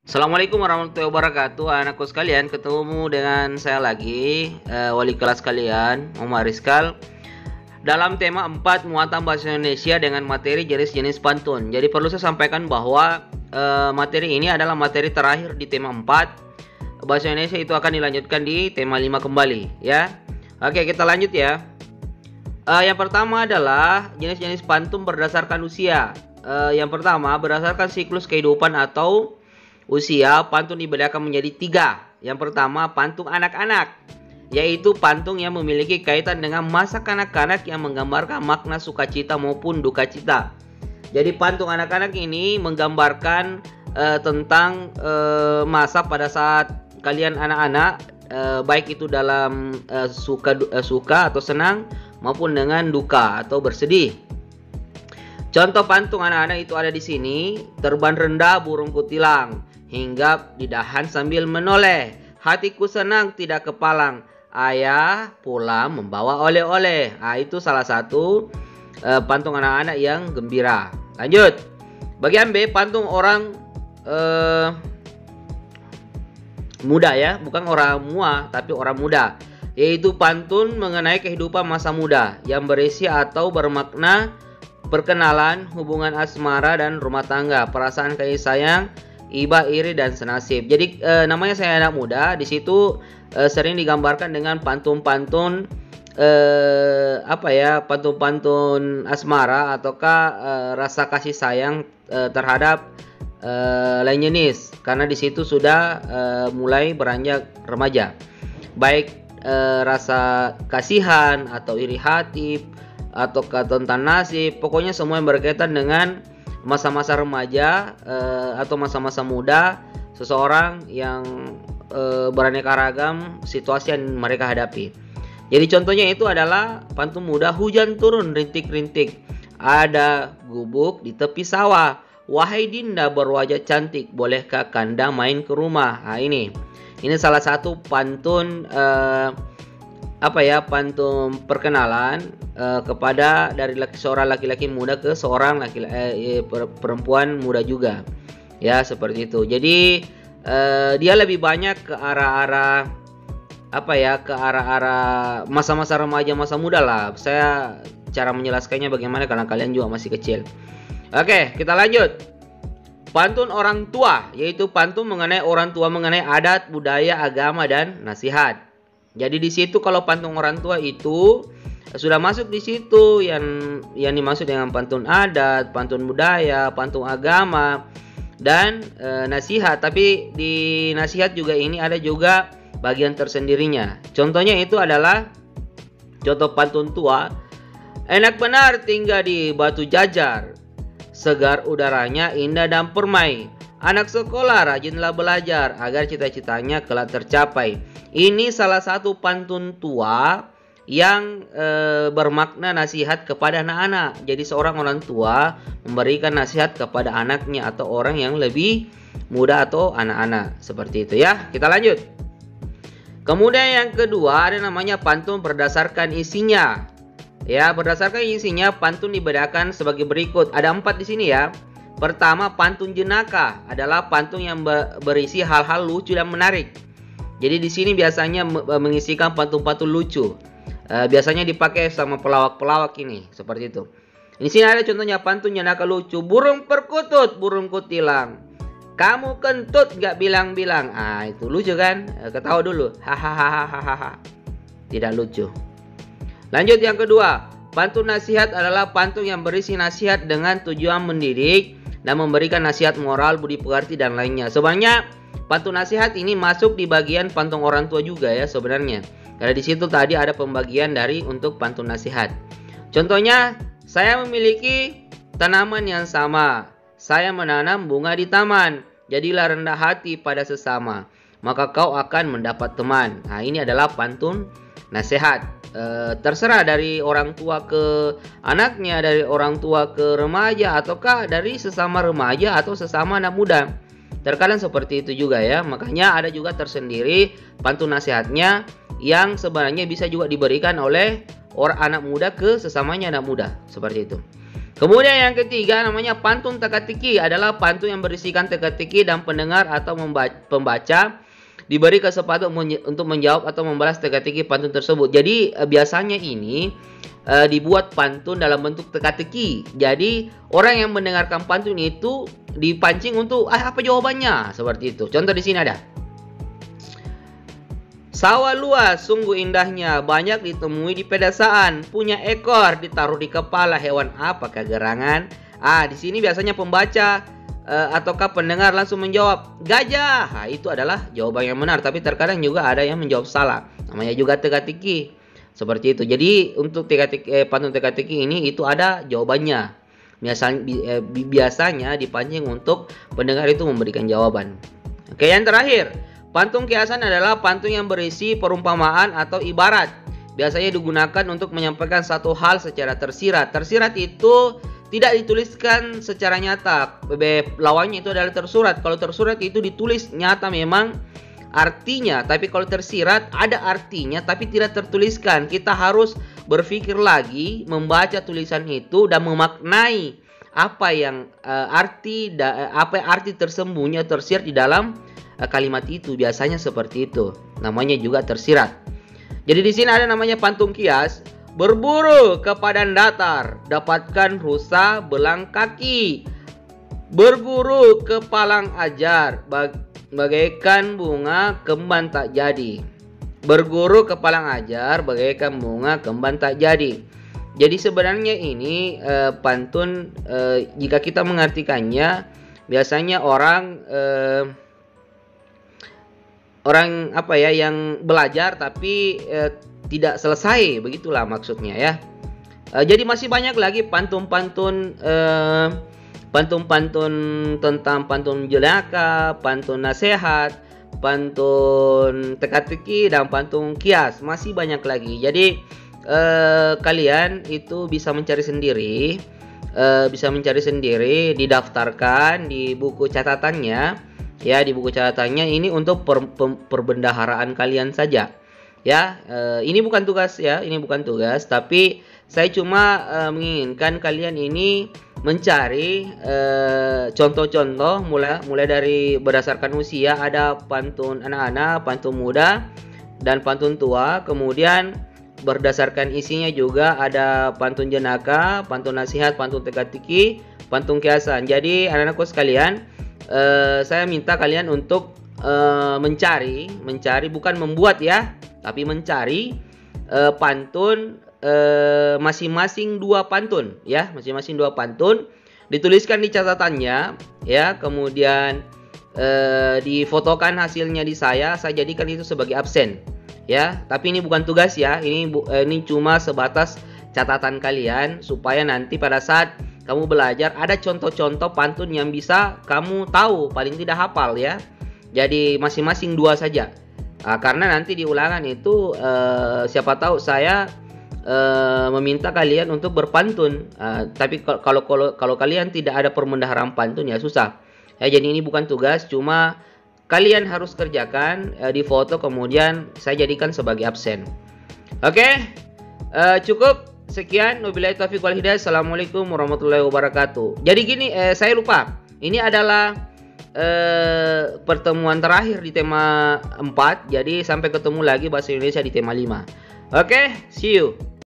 Assalamualaikum warahmatullahi wabarakatuh, anakku sekalian. Ketemu dengan saya lagi, wali kelas kalian, Muhammad Rizkal, dalam tema 4 muatan bahasa Indonesia dengan materi jenis-jenis pantun. Jadi perlu saya sampaikan bahwa materi ini adalah materi terakhir di tema 4 bahasa Indonesia. Itu akan dilanjutkan di tema 5 kembali, ya. Oke, kita lanjut ya. Yang pertama adalah jenis-jenis pantun berdasarkan usia. Yang pertama, berdasarkan siklus kehidupan atau usia, pantun dibedakan menjadi 3. Yang pertama, pantun anak-anak, yaitu pantun yang memiliki kaitan dengan masa kanak-kanak yang menggambarkan makna sukacita maupun duka cita. Jadi pantun anak-anak ini menggambarkan tentang masa pada saat kalian anak-anak, baik itu dalam suka atau senang maupun dengan duka atau bersedih. Contoh pantun anak-anak itu ada di sini. Terbang rendah burung kutilang, hinggap di dahan sambil menoleh, hatiku senang tidak kepalang, ayah pulang membawa oleh-oleh. Itu salah satu pantun anak-anak yang gembira. Lanjut. Bagian B, pantun orang muda ya, bukan orang mua tapi orang muda, yaitu pantun mengenai kehidupan masa muda yang berisi atau bermakna perkenalan, hubungan asmara dan rumah tangga, perasaan kasih sayang, iba, iri, dan senasib. Jadi namanya Saya Anak Muda, di situ sering digambarkan dengan pantun-pantun pantun-pantun asmara ataukah rasa kasih sayang terhadap lain jenis, karena di situ sudah mulai beranjak remaja. Baik rasa kasihan atau iri hati atau tentang nasib, pokoknya semua yang berkaitan dengan masa-masa remaja atau masa-masa muda seseorang yang beraneka ragam situasi yang mereka hadapi. Jadi contohnya itu adalah pantun muda. Hujan turun rintik-rintik, ada gubuk di tepi sawah, wahai dinda berwajah cantik, bolehkah kanda main ke rumah. Ini salah satu pantun pantun perkenalan kepada dari seorang laki-laki muda ke seorang perempuan muda juga, ya, seperti itu. Jadi dia lebih banyak ke arah-arah masa-masa remaja, masa muda lah. Saya cara menjelaskannya bagaimana karena kalian juga masih kecil. Oke, kita lanjut. Pantun orang tua, yaitu pantun mengenai orang tua, mengenai adat, budaya, agama, dan nasihat. Jadi di situ kalau pantun orang tua itu sudah masuk di situ yang dimaksud dengan pantun adat, pantun budaya, pantun agama, dan nasihat. Tapi di nasihat juga ini ada juga bagian tersendirinya. Contohnya itu adalah contoh pantun tua. Enak benar tinggal di Batu Jajar, segar udaranya indah dan permai. Anak sekolah rajinlah belajar agar cita-citanya kelak tercapai. Ini salah satu pantun tua yang bermakna nasihat kepada anak-anak. Jadi seorang orang tua memberikan nasihat kepada anaknya atau orang yang lebih muda atau anak-anak, seperti itu ya. Kita lanjut. Kemudian yang kedua ada namanya pantun berdasarkan isinya. Ya, berdasarkan isinya pantun dibedakan sebagai berikut. Ada 4 di sini ya. Pertama, pantun jenaka adalah pantun yang berisi hal-hal lucu dan menarik. Jadi di sini biasanya mengisikan pantun-pantun lucu. Biasanya dipakai sama pelawak-pelawak ini, seperti itu. Di sini ada contohnya pantun jenaka lucu. Burung perkutut, burung kutilang, kamu kentut gak bilang-bilang. Itu lucu kan? Ketawa dulu. Hahaha. Tidak lucu. Lanjut yang kedua. Pantun nasihat adalah pantun yang berisi nasihat dengan tujuan mendidik dan memberikan nasihat moral, budi pekerti, dan lainnya. Sebenarnya pantun nasihat ini masuk di bagian pantun orang tua juga ya sebenarnya. Karena di situ tadi ada pembagian dari untuk pantun nasihat. Contohnya, saya memiliki tanaman yang sama. Saya menanam bunga di taman. Jadilah rendah hati pada sesama, maka kau akan mendapat teman. Ini adalah pantun nasihat. Terserah dari orang tua ke anaknya, dari orang tua ke remaja, ataukah dari sesama remaja atau sesama anak muda. Terkadang seperti itu juga ya. Makanya ada juga tersendiri pantun nasihatnya yang sebenarnya bisa juga diberikan oleh orang anak muda ke sesamanya anak muda, seperti itu. Kemudian yang ketiga namanya pantun teka-teki, adalah pantun yang berisikan teka-teki dan pendengar atau pembaca diberi kesempatan untuk menjawab atau membalas teka-teki pantun tersebut. Jadi biasanya ini dibuat pantun dalam bentuk teka-teki. Jadi orang yang mendengarkan pantun itu dipancing untuk apa jawabannya, seperti itu. Contoh di sini ada. Sawah luas, sungguh indahnya, banyak ditemui di pedesaan, punya ekor, ditaruh di kepala, hewan apa kegerangan? Di sini biasanya pembaca ataukah pendengar langsung menjawab, gajah. Itu adalah jawaban yang benar, tapi terkadang juga ada yang menjawab salah. Namanya juga teka-teki. Seperti itu. Jadi untuk pantun teka-teki ini itu ada jawabannya. Biasanya dipancing untuk pendengar itu memberikan jawaban. Oke, yang terakhir. Pantun kiasan adalah pantun yang berisi perumpamaan atau ibarat. Biasanya digunakan untuk menyampaikan satu hal secara tersirat. Tersirat itu tidak dituliskan secara nyata. Lawannya itu adalah tersurat. Kalau tersurat itu ditulis nyata memang artinya. Tapi kalau tersirat ada artinya tapi tidak tertuliskan. Kita harus berpikir lagi, membaca tulisan itu dan memaknai apa yang arti tersembunyi atau tersirat di dalam kalimat itu. Biasanya seperti itu. Namanya juga tersirat. Jadi di sini ada namanya pantun kias. Berburu ke padang datar, dapatkan rusa belang kaki. Berguru ke palang ajar, bagaikan bunga kembang tak jadi. Berguru ke palang ajar, bagaikan bunga kembang tak jadi. Jadi sebenarnya ini pantun jika kita mengartikannya, biasanya orang yang belajar tapi tidak selesai, begitulah maksudnya ya. Jadi masih banyak lagi pantun-pantun tentang pantun jenaka, pantun nasihat, pantun teka-teki dan pantun kias, masih banyak lagi. Jadi kalian itu bisa mencari sendiri, didaftarkan di buku catatannya. Ya, di buku catatannya ini untuk perbendaharaan kalian saja. Ya, ini bukan tugas ya, ini bukan tugas, tapi saya cuma menginginkan kalian ini mencari contoh-contoh mulai dari berdasarkan usia, ada pantun anak-anak, pantun muda, dan pantun tua. Kemudian berdasarkan isinya juga ada pantun jenaka, pantun nasihat, pantun teka-teki, pantun kiasan. Jadi anak-anakku sekalian, saya minta kalian untuk mencari, bukan membuat ya, tapi mencari pantun masing-masing 2 pantun ya, masing-masing 2 pantun, dituliskan di catatannya ya, kemudian difotokan hasilnya di saya jadikan itu sebagai absen ya. Tapi ini bukan tugas ya, ini cuma sebatas catatan kalian supaya nanti pada saat kamu belajar ada contoh-contoh pantun yang bisa kamu tahu, paling tidak hafal ya. Jadi masing-masing 2 saja. Karena nanti di ulangan itu siapa tahu saya meminta kalian untuk berpantun. Tapi kalau kalian tidak ada perbendaharaan pantun ya susah. Ya, jadi ini bukan tugas, cuma kalian harus kerjakan, difoto kemudian saya jadikan sebagai absen. Oke, cukup. Sekian, wabillahi taufiq wal hidayah. Assalamualaikum warahmatullahi wabarakatuh. Jadi gini, saya lupa. Ini adalah pertemuan terakhir di tema 4. Jadi sampai ketemu lagi bahasa Indonesia di tema 5. Oke, see you.